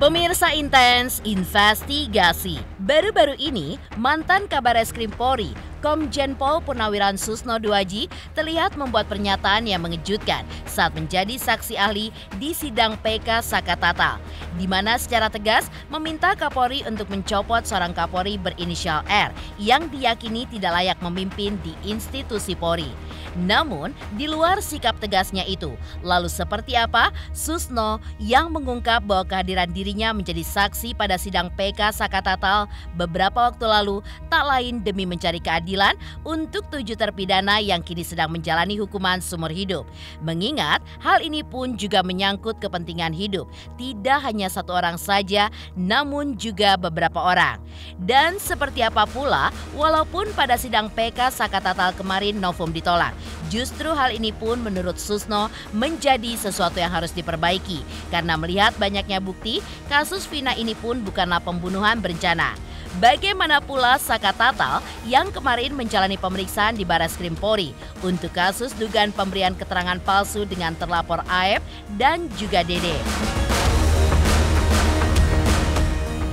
Pemirsa Intens Investigasi. Baru-baru ini, mantan Kabareskrim Polri, Komjen Pol Purnawiran Susno Duaji terlihat membuat pernyataan yang mengejutkan saat menjadi saksi ahli di sidang PK Sakatatal, di mana secara tegas meminta Kapolri untuk mencopot seorang Kapolri berinisial R yang diyakini tidak layak memimpin di institusi Polri. Namun, di luar sikap tegasnya itu, lalu seperti apa Susno yang mengungkap bahwa kehadiran dirinya menjadi saksi pada sidang PK Sakatatal beberapa waktu lalu tak lain demi mencari keadilan untuk 7 terpidana yang kini sedang menjalani hukuman seumur hidup. Mengingat hal ini pun juga menyangkut kepentingan hidup, tidak hanya satu orang saja, namun juga beberapa orang. Dan seperti apa pula, walaupun pada sidang PK Sakatatal kemarin novum ditolak, justru hal ini pun menurut Susno menjadi sesuatu yang harus diperbaiki karena melihat banyaknya bukti kasus Vina ini pun bukanlah pembunuhan berencana. Bagaimana pula Sakatatal yang kemarin menjalani pemeriksaan di Bareskrim Polri untuk kasus dugaan pemberian keterangan palsu dengan terlapor AF dan juga Dede.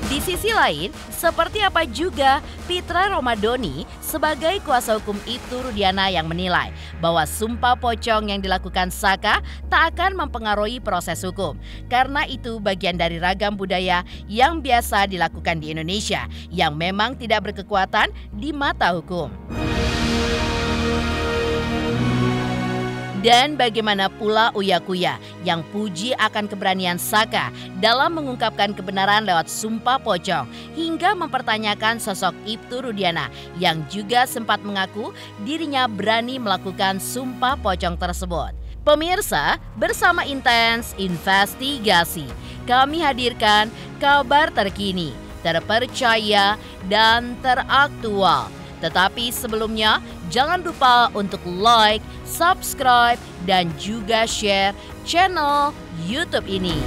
Di sisi lain, seperti apa juga Fitra Romadhoni sebagai kuasa hukum Ibtu Rudiana yang menilai bahwa sumpah pocong yang dilakukan Saka tak akan mempengaruhi proses hukum. Karena itu bagian dari ragam budaya yang biasa dilakukan di Indonesia yang memang tidak berkekuatan di mata hukum. Dan bagaimana pula Uya Kuya yang puji akan keberanian Saka dalam mengungkapkan kebenaran lewat sumpah pocong hingga mempertanyakan sosok Ibtu Rudiana yang juga sempat mengaku dirinya berani melakukan sumpah pocong tersebut. Pemirsa, bersama Intens Investigasi, kami hadirkan kabar terkini, terpercaya, dan teraktual. Tetapi sebelumnya, jangan lupa untuk like, subscribe, dan juga share channel YouTube ini.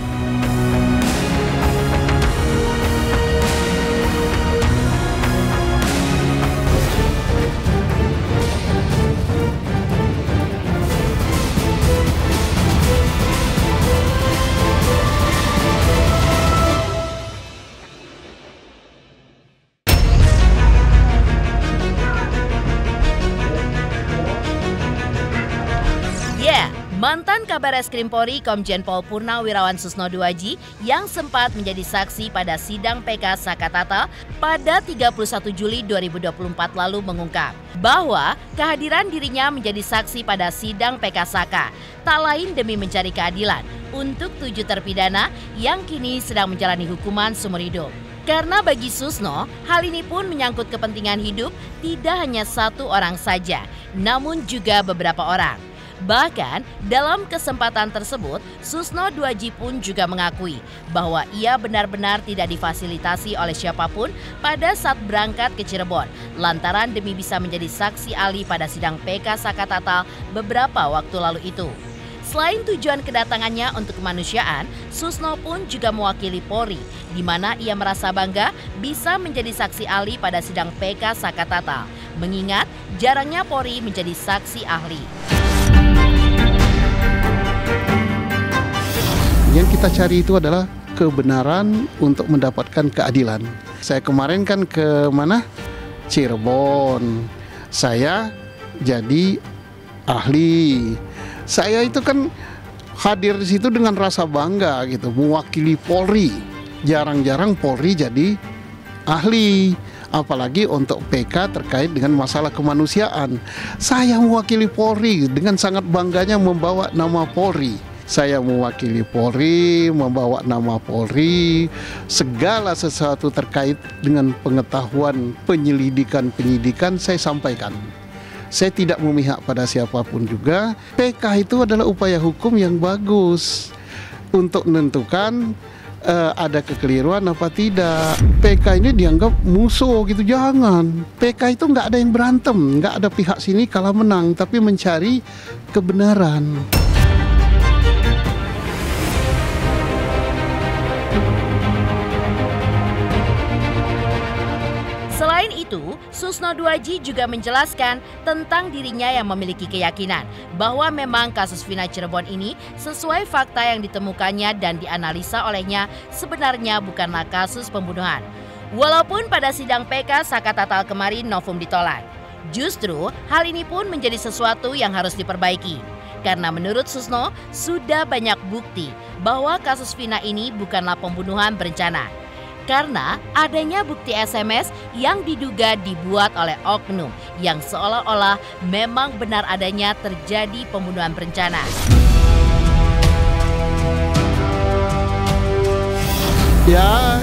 Mantan Kabareskrim Polri Komjen Pol Purnawiran Susno Duaji yang sempat menjadi saksi pada sidang PK Sakatatal pada 31 Juli 2024 lalu mengungkap bahwa kehadiran dirinya menjadi saksi pada sidang PK Saka tak lain demi mencari keadilan untuk 7 terpidana yang kini sedang menjalani hukuman seumur hidup. Karena bagi Susno, hal ini pun menyangkut kepentingan hidup tidak hanya satu orang saja, namun juga beberapa orang. Bahkan dalam kesempatan tersebut, Susno Duaji pun juga mengakui bahwa ia benar-benar tidak difasilitasi oleh siapapun pada saat berangkat ke Cirebon, lantaran demi bisa menjadi saksi ahli pada sidang PK Sakatatal beberapa waktu lalu itu. Selain tujuan kedatangannya untuk kemanusiaan, Susno pun juga mewakili Polri, di mana ia merasa bangga bisa menjadi saksi ahli pada sidang PK Sakatatal, mengingat jarangnya Polri menjadi saksi ahli. Yang kita cari itu adalah kebenaran untuk mendapatkan keadilan. Saya kemarin kan ke mana? Cirebon. Saya jadi ahli. Saya itu kan hadir di situ dengan rasa bangga gitu, mewakili Polri. Jarang-jarang Polri jadi ahli, apalagi untuk PK terkait dengan masalah kemanusiaan. Saya mewakili Polri dengan sangat bangganya membawa nama Polri. Saya mewakili Polri, membawa nama Polri, segala sesuatu terkait dengan pengetahuan penyidikan saya sampaikan. Saya tidak memihak pada siapapun juga. PK itu adalah upaya hukum yang bagus untuk menentukan ada kekeliruan apa tidak. PK ini dianggap musuh gitu, jangan. PK itu nggak ada yang berantem, nggak ada pihak sini kalah menang, tapi mencari kebenaran. Selain itu, itu, Susno Duaji juga menjelaskan tentang dirinya yang memiliki keyakinan bahwa memang kasus Vina Cirebon ini sesuai fakta yang ditemukannya dan dianalisa olehnya sebenarnya bukanlah kasus pembunuhan. Walaupun pada sidang PK Saka Tatal kemarin novum ditolak, justru hal ini pun menjadi sesuatu yang harus diperbaiki. Karena menurut Susno sudah banyak bukti bahwa kasus Vina ini bukanlah pembunuhan berencana. Karena adanya bukti SMS yang diduga dibuat oleh oknum yang seolah-olah memang benar adanya terjadi pembunuhan berencana. Ya,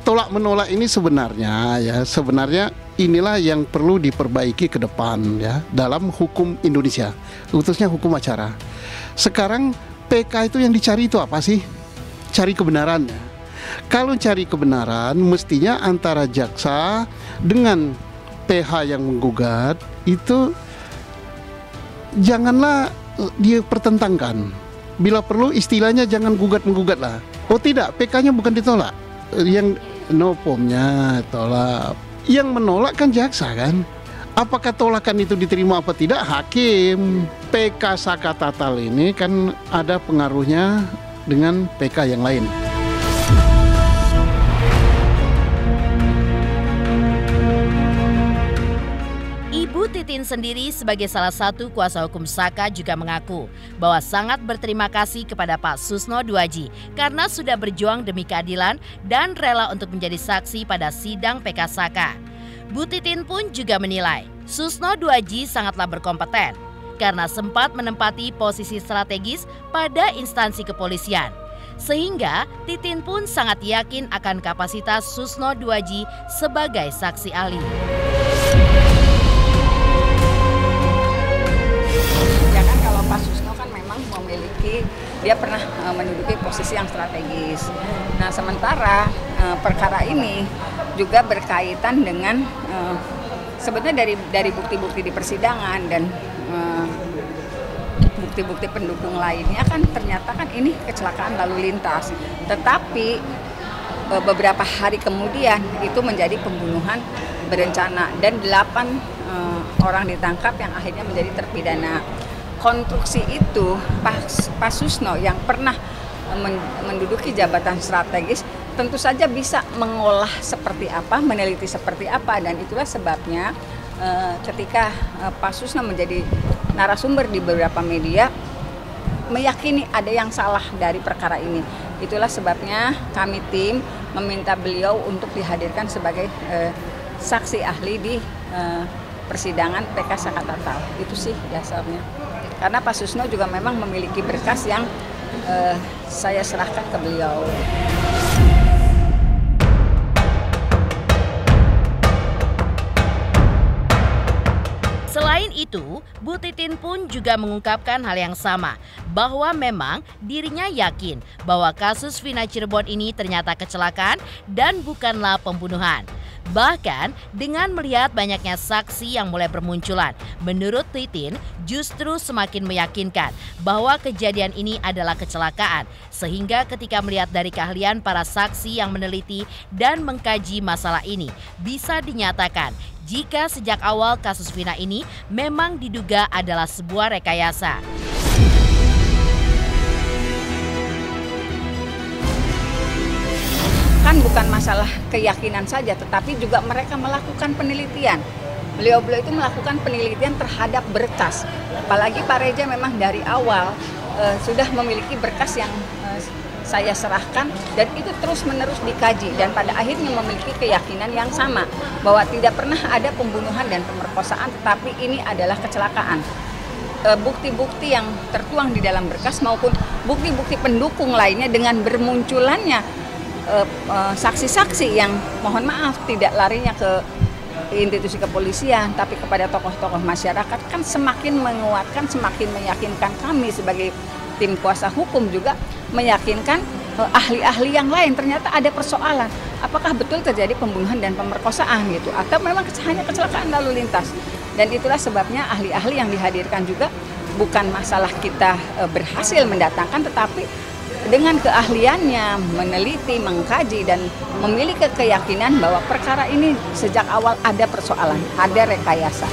tolak menolak ini sebenarnya inilah yang perlu diperbaiki ke depan ya dalam hukum Indonesia, khususnya hukum acara. Sekarang PK itu yang dicari itu apa sih? Cari kebenarannya. Kalau cari kebenaran, mestinya antara jaksa dengan PH yang menggugat itu janganlah dia pertentangkan. Bila perlu istilahnya jangan gugat-menggugat lah. Oh tidak, PK-nya bukan ditolak. Yang novumnya tolak. Yang menolak kan jaksa kan. Apakah tolakan itu diterima apa tidak? Hakim. PK Saka Tatal ini kan ada pengaruhnya dengan PK yang lain. Ibu Titin sendiri sebagai salah satu kuasa hukum Saka juga mengaku bahwa sangat berterima kasih kepada Pak Susno Duaji karena sudah berjuang demi keadilan dan rela untuk menjadi saksi pada sidang PK Saka. Bu Titin pun juga menilai Susno Duaji sangatlah berkompeten karena sempat menempati posisi strategis pada instansi kepolisian. Sehingga Titin pun sangat yakin akan kapasitas Susno Duaji sebagai saksi ahli. Pak Susno kan memang memiliki, dia pernah menduduki posisi yang strategis. Nah sementara perkara ini juga berkaitan dengan sebetulnya dari bukti-bukti di persidangan dan bukti-bukti pendukung lainnya kan ternyata kan ini kecelakaan lalu lintas. Tetapi beberapa hari kemudian itu menjadi pembunuhan berencana dan 8 orang ditangkap yang akhirnya menjadi terpidana. Konstruksi itu Pak Susno yang pernah menduduki jabatan strategis tentu saja bisa mengolah seperti apa, meneliti seperti apa, dan itulah sebabnya ketika Pak Susno menjadi narasumber di beberapa media meyakini ada yang salah dari perkara ini. Itulah sebabnya kami tim meminta beliau untuk dihadirkan sebagai saksi ahli di persidangan PK Saka Tatal. Itu sih dasarnya. Karena Pak Susno juga memang memiliki berkas yang saya serahkan ke beliau. Selain itu, Bu Titin pun juga mengungkapkan hal yang sama, bahwa memang dirinya yakin bahwa kasus Vina Cirebon ini ternyata kecelakaan dan bukanlah pembunuhan. Bahkan dengan melihat banyaknya saksi yang mulai bermunculan, menurut Titin justru semakin meyakinkan bahwa kejadian ini adalah kecelakaan. Sehingga ketika melihat dari keahlian para saksi yang meneliti dan mengkaji masalah ini, bisa dinyatakan jika sejak awal kasus Vina ini memang diduga adalah sebuah rekayasa. Kan bukan masalah keyakinan saja, tetapi juga mereka melakukan penelitian. Beliau-beliau itu melakukan penelitian terhadap berkas. Apalagi Pak Reja memang dari awal sudah memiliki berkas yang saya serahkan dan itu terus-menerus dikaji dan pada akhirnya memiliki keyakinan yang sama bahwa tidak pernah ada pembunuhan dan pemerkosaan, tetapi ini adalah kecelakaan. Bukti-bukti yang tertuang di dalam berkas maupun bukti-bukti pendukung lainnya dengan bermunculannya saksi-saksi yang mohon maaf tidak larinya ke institusi kepolisian tapi kepada tokoh-tokoh masyarakat kan semakin menguatkan, semakin meyakinkan kami sebagai tim kuasa hukum juga meyakinkan ahli-ahli yang lain ternyata ada persoalan apakah betul terjadi pembunuhan dan pemerkosaan gitu atau memang hanya kecelakaan lalu lintas. Dan itulah sebabnya ahli-ahli yang dihadirkan juga bukan masalah kita berhasil mendatangkan, tetapi dengan keahliannya meneliti, mengkaji, dan memiliki keyakinan bahwa perkara ini sejak awal ada persoalan, ada rekayasa.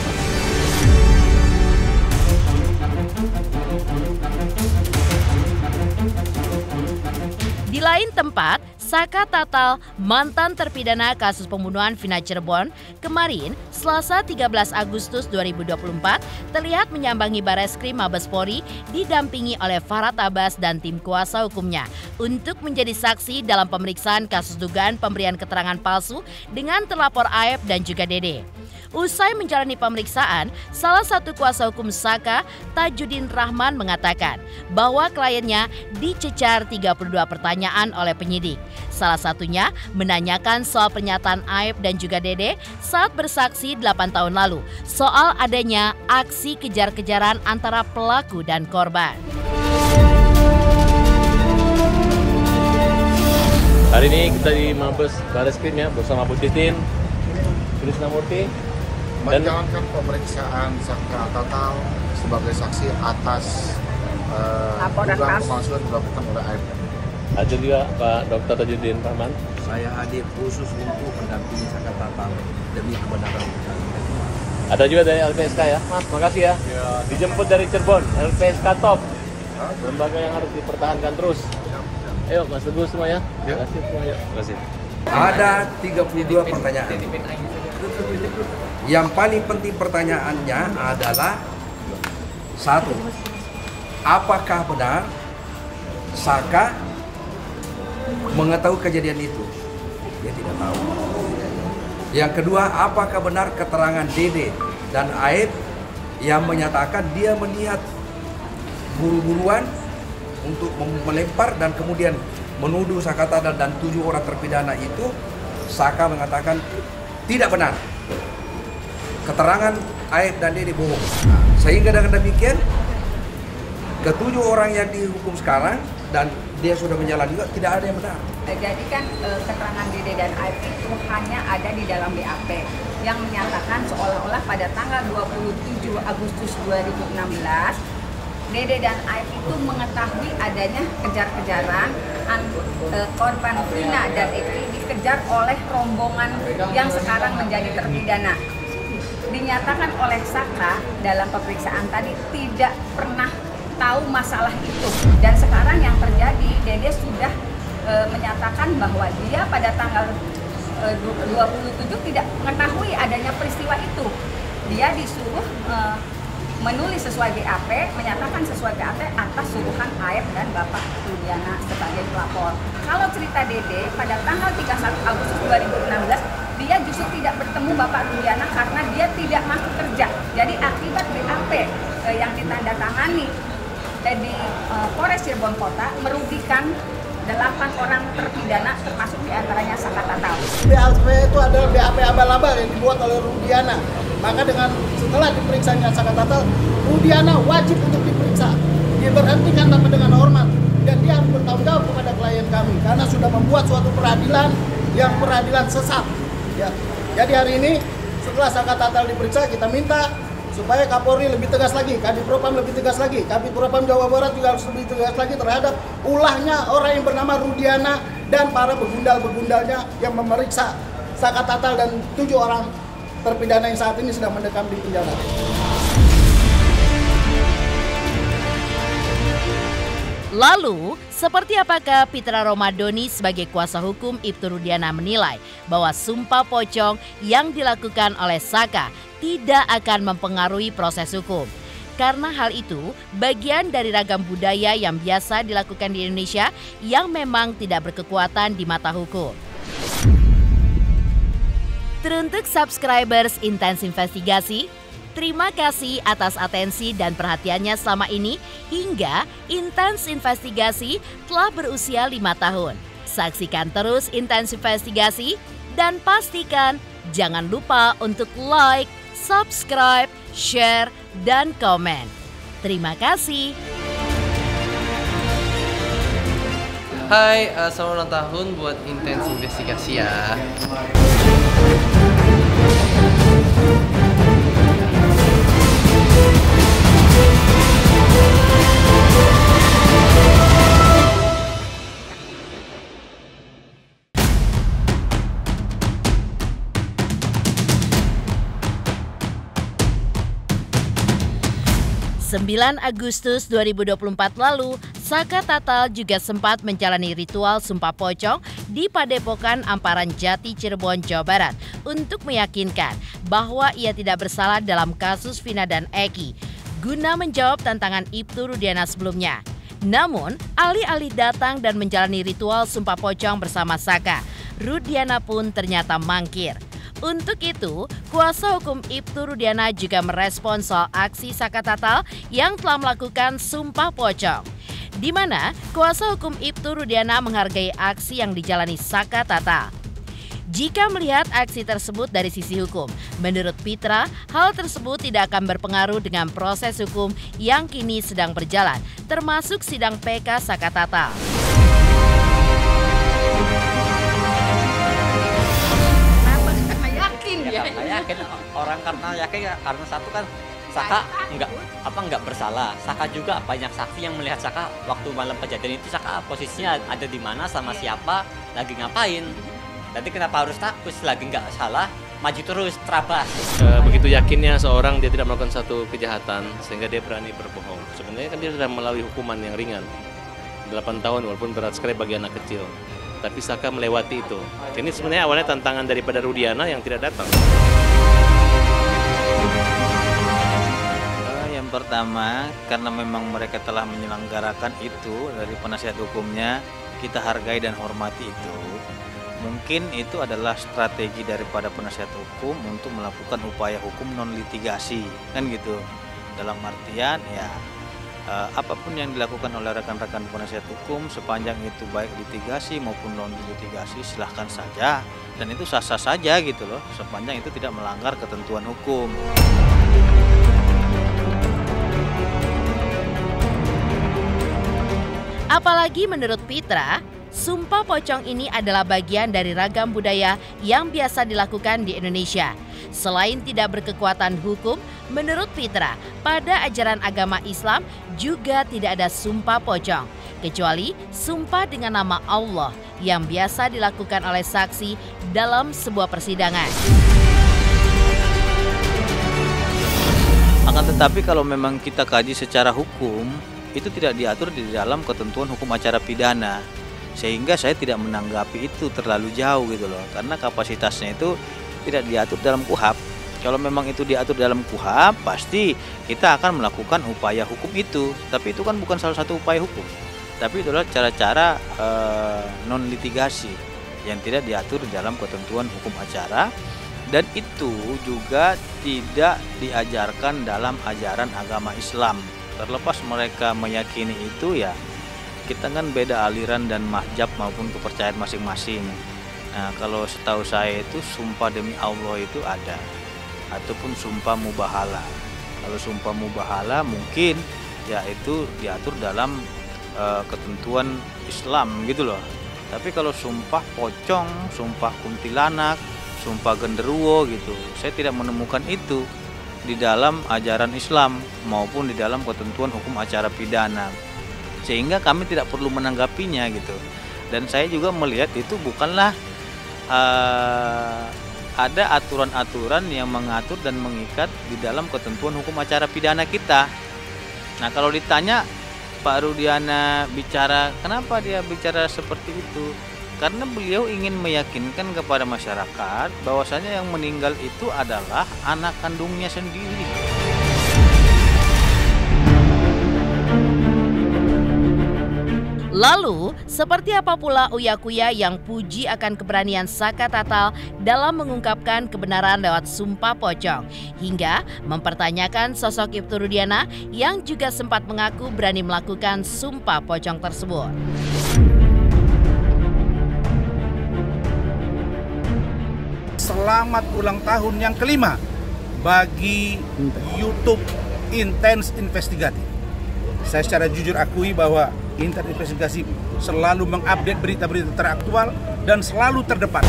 Di lain tempat, Saka Tatal, mantan terpidana kasus pembunuhan Vina Cirebon, kemarin Selasa 13 Agustus 2024 terlihat menyambangi Bareskrim Mabes Polri didampingi oleh Farhad Abbas dan tim kuasa hukumnya untuk menjadi saksi dalam pemeriksaan kasus dugaan pemberian keterangan palsu dengan terlapor Aep dan juga Dede. Usai menjalani pemeriksaan, salah satu kuasa hukum Saka, Tajudin Rahman, mengatakan bahwa kliennya dicecar 32 pertanyaan oleh penyidik. Salah satunya menanyakan soal pernyataan Aep dan juga Dede saat bersaksi 8 tahun lalu soal adanya aksi kejar-kejaran antara pelaku dan korban. Hari ini kita di Mabes Bareskrim ya bersama Bu Titin, Krisnamurti, dan menjalankan pemeriksaan Saka Tatal sebagai saksi atas dugaan pemalsuan dilakukan oleh Aep. hadir juga Pak Dr. Tajudin Rahman. Saya hadir khusus untuk mendampingi Saka Tatal demi kebenaran. Ada juga dari LPSK ya, Mas. Makasih ya. Dijemput dari Cirebon, LPSK top. Lembaga yang harus dipertahankan terus. Ayo Mas Teguh semua ya. Terima kasih semuanya. Terima kasih. Ada 32 pertanyaan. Yang paling penting pertanyaannya adalah satu, apakah benar Saka mengetahui kejadian itu? Dia tidak tahu. Yang kedua, apakah benar keterangan Dede dan Aep yang menyatakan dia melihat buru-buruan untuk melempar dan kemudian menuduh Saka Tatal dan 7 orang terpidana itu? Saka mengatakan tidak benar. Keterangan Aep dan Dede bohong. Sehingga dengan demikian ketujuh orang yang dihukum sekarang dan dia sudah menjalani juga tidak ada yang benar. Jadi kan keterangan Dede dan Aep itu hanya ada di dalam BAP yang menyatakan seolah-olah pada tanggal 27 Agustus 2016 Dede dan Aep itu mengetahui adanya kejar-kejaran korban Vina dan Eki dikejar oleh rombongan yang sekarang menjadi terpidana. Dinyatakan oleh Saka dalam pemeriksaan tadi tidak pernah tahu masalah itu, dan sekarang yang terjadi Dede sudah menyatakan bahwa dia pada tanggal 27 tidak mengetahui adanya peristiwa itu. Dia disuruh menulis sesuai BAP, menyatakan sesuai BAP atas suruhan Aep dan Bapak Rudiana sebagai pelapor. Kalau cerita Dede pada tanggal 31 Agustus 2016 dia justru tidak bertemu Bapak Rudiana karena dia tidak masuk kerja. Jadi akibat BAP yang ditandatangani di Polres Cirebon Kota merugikan 8 orang terpidana termasuk diantaranya Saka Tatal. BAP itu adalah BAP abal-abal yang dibuat oleh Rudiana. Maka dengan setelah diperiksanya Saka Tatal, Rudiana wajib untuk diperiksa. Diberhentikan tanpa dengan hormat dan dia harus bertanggung jawab kepada klien kami karena sudah membuat suatu peradilan yang peradilan sesat. Ya. Jadi hari ini setelah Saka Tatal diperiksa, kita minta supaya Kapolri lebih tegas lagi, Kadif Propam lebih tegas lagi, Kadif Propam Jawa Barat juga harus lebih tegas lagi terhadap ulahnya orang yang bernama Rudiana dan para begundal-begundalnya yang memeriksa Saka Tatal dan 7 orang terpidana yang saat ini sedang mendekam di penjara. Lalu, seperti apakah Pitra Romadoni sebagai kuasa hukum Ibtu Rudiana menilai bahwa sumpah pocong yang dilakukan oleh Saka tidak akan mempengaruhi proses hukum? Karena hal itu bagian dari ragam budaya yang biasa dilakukan di Indonesia yang memang tidak berkekuatan di mata hukum. Teruntuk subscribers Intens Investigasi, terima kasih atas atensi dan perhatiannya selama ini hingga Intens Investigasi telah berusia 5 tahun. Saksikan terus Intens Investigasi dan pastikan jangan lupa untuk like, subscribe, share, dan komen. Terima kasih. Hai, selamat ulang tahun buat Intens Investigasi ya. 9 Agustus 2024 lalu, Saka Tatal juga sempat menjalani ritual Sumpah Pocong di Padepokan Amparan Jati, Cirebon, Jawa Barat untuk meyakinkan bahwa ia tidak bersalah dalam kasus Vina dan Eki, guna menjawab tantangan Ibtu Rudiana sebelumnya. Namun, alih-alih datang dan menjalani ritual Sumpah Pocong bersama Saka, Rudiana pun ternyata mangkir. Untuk itu, kuasa hukum Ibtu Rudiana juga merespon soal aksi Saka Tatal yang telah melakukan Sumpah Pocong, di mana kuasa hukum Ibtu Rudiana menghargai aksi yang dijalani Saka Tatal. Jika melihat aksi tersebut dari sisi hukum, menurut Pitra, hal tersebut tidak akan berpengaruh dengan proses hukum yang kini sedang berjalan, termasuk sidang PK Saka Tatal. Yakin orang karena yakin karena satu kan Saka nggak bersalah. Saka juga banyak saksi yang melihat Saka waktu malam kejadian itu Saka posisinya ada di mana sama siapa lagi ngapain. Jadi kenapa harus takut lagi nggak salah maju terus terabas. Begitu yakinnya seorang dia tidak melakukan satu kejahatan sehingga dia berani berbohong. Sebenarnya kan dia sudah melalui hukuman yang ringan 8 tahun walaupun berat sekali bagi anak kecil. Tapi Saka melewati itu. Ini sebenarnya awalnya tantangan daripada Rudiana yang tidak datang. Yang pertama, karena memang mereka telah menyelenggarakan itu dari penasihat hukumnya, kita hargai dan hormati itu. Mungkin itu adalah strategi daripada penasihat hukum untuk melakukan upaya hukum non litigasi, kan gitu. Dalam artian ya apapun yang dilakukan oleh rekan-rekan penasihat hukum sepanjang itu baik litigasi maupun non litigasi silahkan saja, dan itu sah-sah saja gitu loh, sepanjang itu tidak melanggar ketentuan hukum. Apalagi menurut Pitra, Sumpah Pocong ini adalah bagian dari ragam budaya yang biasa dilakukan di Indonesia. Selain tidak berkekuatan hukum, menurut Pitra, pada ajaran agama Islam juga tidak ada Sumpah Pocong, kecuali sumpah dengan nama Allah yang biasa dilakukan oleh saksi dalam sebuah persidangan. Akan tetapi kalau memang kita kaji secara hukum, itu tidak diatur di dalam ketentuan hukum acara pidana. Sehingga saya tidak menanggapi itu terlalu jauh gitu loh, karena kapasitasnya itu tidak diatur dalam KUHAP. Kalau memang itu diatur dalam KUHAP, pasti kita akan melakukan upaya hukum itu. Tapi itu kan bukan salah satu upaya hukum, tapi itu adalah cara-cara non litigasi yang tidak diatur dalam ketentuan hukum acara, dan itu juga tidak diajarkan dalam ajaran agama Islam. Terlepas mereka meyakini itu, ya kita kan beda aliran dan mazhab maupun kepercayaan masing-masing. Nah, kalau setahu saya itu sumpah demi Allah itu ada, ataupun sumpah mubahala. Kalau sumpah mubahala mungkin ya itu diatur dalam ketentuan Islam gitu loh. Tapi kalau sumpah pocong, sumpah kuntilanak, sumpah genderuwo gitu, saya tidak menemukan itu di dalam ajaran Islam maupun di dalam ketentuan hukum acara pidana, sehingga kami tidak perlu menanggapinya gitu. Dan saya juga melihat itu bukanlah ada aturan-aturan yang mengatur dan mengikat di dalam ketentuan hukum acara pidana kita. Nah, kalau ditanya Pak Rudiana bicara, kenapa dia bicara seperti itu? Karena beliau ingin meyakinkan kepada masyarakat bahwasanya yang meninggal itu adalah anak kandungnya sendiri. Lalu, seperti apa pula Uya Kuya yang puji akan keberanian Saka Tatal dalam mengungkapkan kebenaran lewat Sumpah Pocong, hingga mempertanyakan sosok Ibtu Rudiana yang juga sempat mengaku berani melakukan Sumpah Pocong tersebut. Selamat ulang tahun yang kelima bagi YouTube Intens Investigatif. Saya secara jujur akui bahwa Intens Investigasi selalu mengupdate berita-berita teraktual dan selalu terdepan.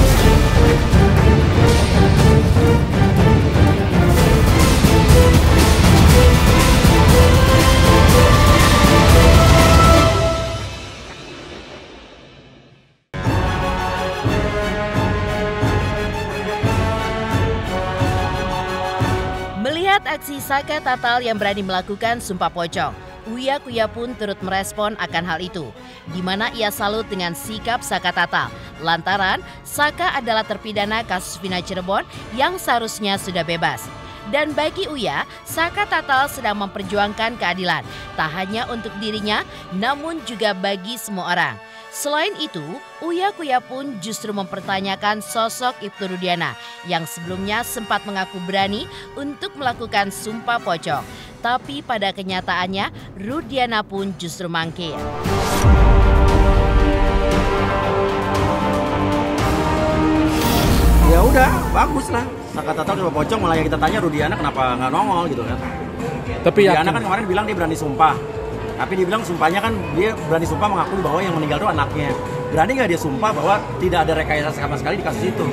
Melihat aksi Saka Tatal yang berani melakukan sumpah pocong. Uya Kuya pun turut merespon akan hal itu, di mana ia salut dengan sikap Saka Tatal. Lantaran Saka adalah terpidana kasus Vina Cirebon yang seharusnya sudah bebas. Dan bagi Uya, Saka Tatal sedang memperjuangkan keadilan, tak hanya untuk dirinya, namun juga bagi semua orang. Selain itu, Uya Kuya pun justru mempertanyakan sosok Ibtu Rudiana yang sebelumnya sempat mengaku berani untuk melakukan sumpah pocong. Tapi pada kenyataannya, Rudiana pun justru mangkir. Ya udah, bagus lah. Saka Tatal coba pocong, malah yang kita tanya Rudiana kenapa nggak nongol gitu kan. Tapi Rudiana kan kemarin bilang dia berani sumpah. Tapi dia bilang sumpahnya kan dia berani sumpah mengakui bahwa yang meninggal itu anaknya. Berani nggak dia sumpah bahwa tidak ada rekayasa sama sekali di kasus itu?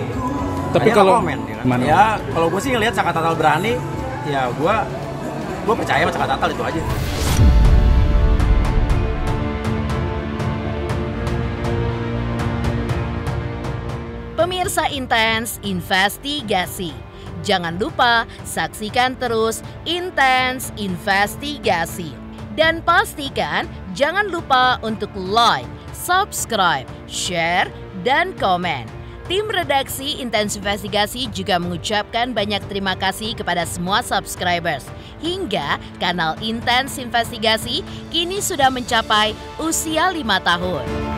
Tapi kalau komen, ya, kan? Ya kalau gue sih ngelihat Saka Tatal berani, ya gue percaya sama Saka Tatal itu aja. Pemirsa Intens Investigasi, jangan lupa saksikan terus Intens Investigasi. Dan pastikan jangan lupa untuk like, subscribe, share, dan komen. Tim redaksi Intens Investigasi juga mengucapkan banyak terima kasih kepada semua subscribers. Hingga kanal Intens Investigasi kini sudah mencapai usia 5 tahun.